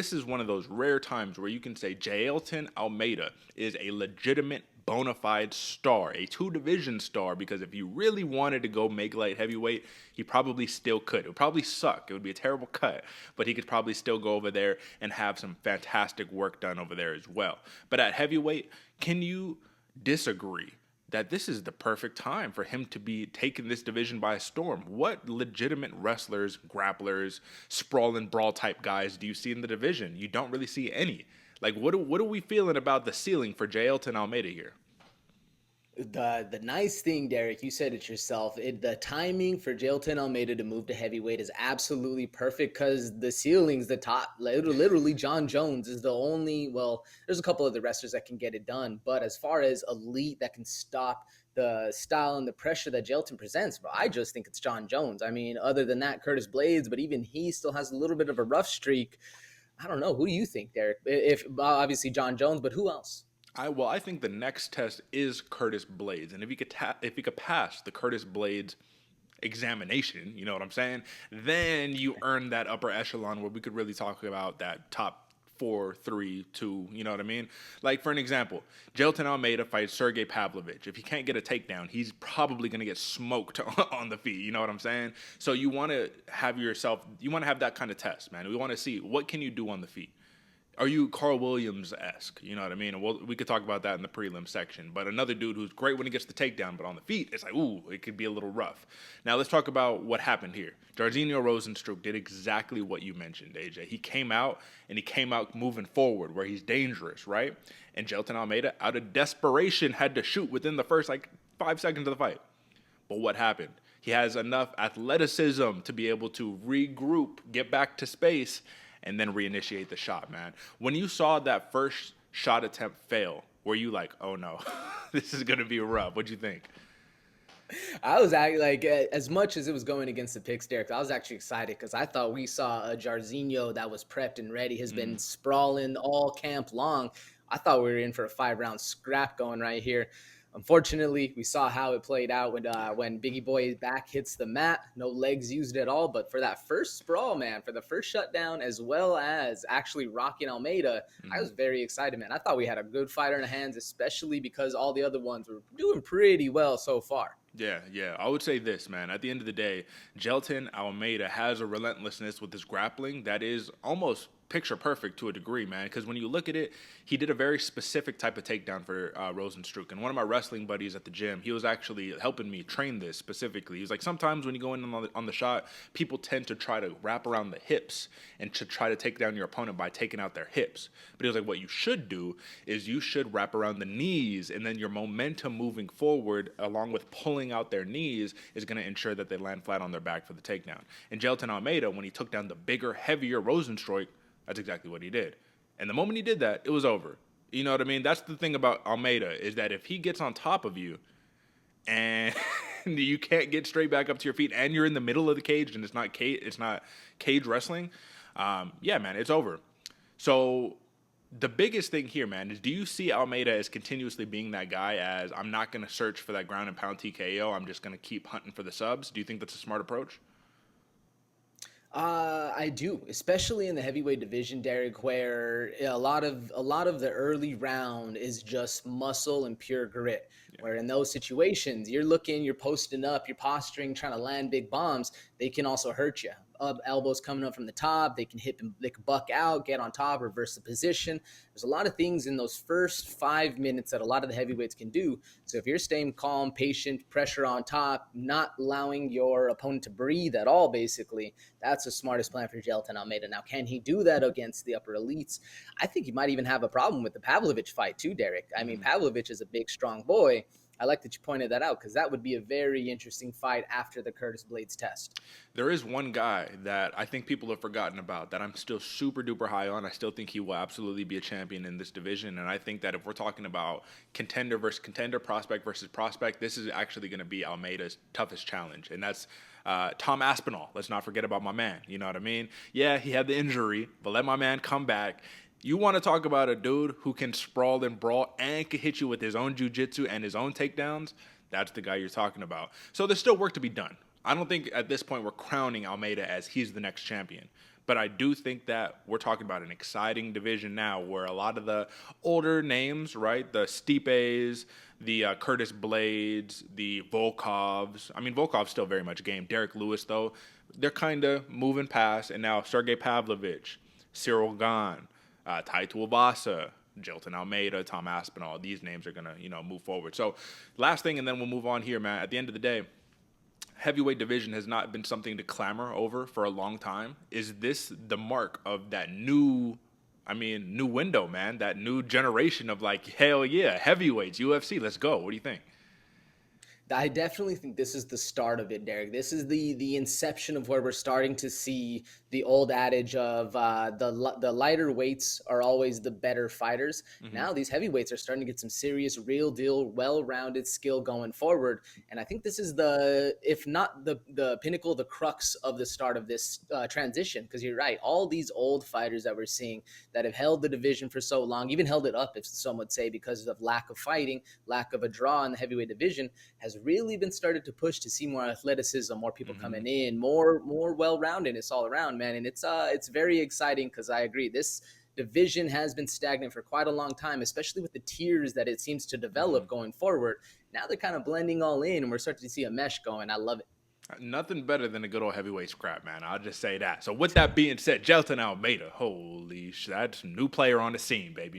This is one of those rare times where you can say Jailton Almeida is a legitimate bona fide star, a two division star, because if he really wanted to go make light heavyweight, he probably still could. It would probably suck. It would be a terrible cut, but he could probably still go over there and have some fantastic work done over there as well. But at heavyweight, can you disagree that this is the perfect time for him to be taking this division by storm? What legitimate wrestlers, grapplers, sprawl and brawl type guys do you see in the division? You don't really see any. Like, what are we feeling about the ceiling for Jailton Almeida here? The nice thing, Derek, you said it yourself. The timing for Jailton Almeida to move to heavyweight is absolutely perfect because the ceiling's the top. Literally, John Jones is the only. Well, there's a couple of the wrestlers that can get it done, but as far as elite that can stop the style and the pressure that Jailton presents, bro, I just think it's John Jones. I mean, other than that, Curtis Blades, but even he still has a little bit of a rough streak. I don't know. Who do you think, Derek? If obviously John Jones, but who else? I think the next test is Curtis Blades, and if he could pass the Curtis Blades examination, you know what I'm saying? Then you earn that upper echelon where we could really talk about that top 4, 3, 2. You know what I mean? Like for an example, Jailton Almeida fights Sergey Pavlovich. If he can't get a takedown, he's probably gonna get smoked on the feet. You know what I'm saying? So you want to have that kind of test, man. We want to see what can you do on the feet. Are you Carl Williams-esque? You know what I mean? We could talk about that in the prelim section. But another dude who's great when he gets the takedown, but on the feet, it's like, ooh, it could be a little rough. Now let's talk about what happened here. Jairzinho Rozenstruik did exactly what you mentioned, AJ. He came out, and he came out moving forward where he's dangerous, right? And Jailton Almeida, out of desperation, had to shoot within the first, 5 seconds of the fight. But what happened? He has enough athleticism to be able to regroup, get back to space, and then reinitiate the shot, man. When you saw that first shot attempt fail, were you like, oh no, this is going to be rough? What'd you think? I was actually like, as much as it was going against the picks, Derek, I was actually excited because I thought we saw a Jarzinho that was prepped and ready, has been Mm. sprawling all camp long. I thought we were in for a 5 round scrap going right here. Unfortunately, we saw how it played out when Biggie Boy's back hits the mat. No legs used at all. But for that first sprawl, man, for the first shutdown, as well as actually rocking Almeida, I was Mm. very excited, man. I thought we had a good fighter in the hands, especially because all the other ones were doing pretty well so far. Yeah. I would say this, man. At the end of the day, Jelton Almeida has a relentlessness with his grappling that is almost picture perfect to a degree, man. Because when you look at it, he did a very specific type of takedown for Rozenstruik. And one of my wrestling buddies at the gym, he was actually helping me train this specifically. He was like, sometimes when you go in on the shot, people tend to try to wrap around the hips and to try to take down your opponent by taking out their hips. But he was like, what you should do is you should wrap around the knees, and then your momentum moving forward, along with pulling out their knees, is going to ensure that they land flat on their back for the takedown. And Jailton Almeida, when he took down the bigger, heavier Rozenstruik, that's exactly what he did. And the moment he did that, it was over. You know what I mean? That's the thing about Almeida, is that if he gets on top of you and you can't get straight back up to your feet, and you're in the middle of the cage, and it's not cage wrestling, yeah, man, it's over. So the biggest thing here, man, is do you see Almeida as continuously being that guy, as I'm not going to search for that ground and pound TKO, I'm just going to keep hunting for the subs? Do you think that's a smart approach? I do, especially in the heavyweight division, Derek, where a lot of the early round is just muscle and pure grit. Yeah. Where in those situations, you're posting up, you're posturing, trying to land big bombs. They can also hurt you. Elbows coming up from the top, they can hit them, they can buck out, get on top, reverse the position. There's a lot of things in those first 5 minutes that a lot of the heavyweights can do. So if you're staying calm, patient, pressure on top, not allowing your opponent to breathe at all, basically, that's the smartest plan for Jelton Almeida. Now, can he do that against the upper elites? I think he might even have a problem with the Pavlovich fight too, Derek. I mean, Mm. Pavlovich is a big, strong boy. I like that you pointed that out because that would be a very interesting fight after the Curtis Blades test. There is one guy that I think people have forgotten about that I'm still super duper high on. I still think he will absolutely be a champion in this division. And I think that if we're talking about contender versus contender, prospect versus prospect, this is actually going to be Almeida's toughest challenge. And that's Tom Aspinall. Let's not forget about my man. You know what I mean? Yeah, he had the injury, but let my man come back. You want to talk about a dude who can sprawl and brawl and can hit you with his own jujitsu and his own takedowns? That's the guy you're talking about. So there's still work to be done. I don't think at this point we're crowning Almeida as he's the next champion. But I do think that we're talking about an exciting division now where a lot of the older names, right? The Stipes, the Curtis Blades, the Volkovs. I mean, Volkov's still very much game. Derek Lewis, though, they're kind of moving past. And now Sergey Pavlovich, Cyril Gahn, Tai Tuivasa, Jailton Almeida, Tom Aspinall. These names are going to, move forward. So last thing, and then we'll move on here, man. At the end of the day, heavyweight division has not been something to clamor over for a long time. Is this the mark of that new window, man? That new generation of like, hell yeah, heavyweights, UFC, let's go. What do you think? I definitely think this is the start of it, Derek. This is the inception of where we're starting to see the old adage of the lighter weights are always the better fighters. Mm-hmm. Now these heavyweights are starting to get some serious, real deal, well-rounded skill going forward, and I think this is the, if not the pinnacle, the crux of the start of this transition. Because you're right, all these old fighters that we're seeing that have held the division for so long, even held it up, if some would say, because of lack of fighting, lack of a draw in the heavyweight division, has really been started to push to see more athleticism, more people coming in, more well-roundedness all around, man. And it's very exciting because I agree, this division has been stagnant for quite a long time, especially with the tiers that it seems to develop going forward. Now they're kind of blending all in, and we're starting to see a mesh going. I love it. Nothing better than a good old heavyweight scrap, man. I'll just say that. So with that being said, Jailton Almeida, holy shit, that's a new player on the scene, baby.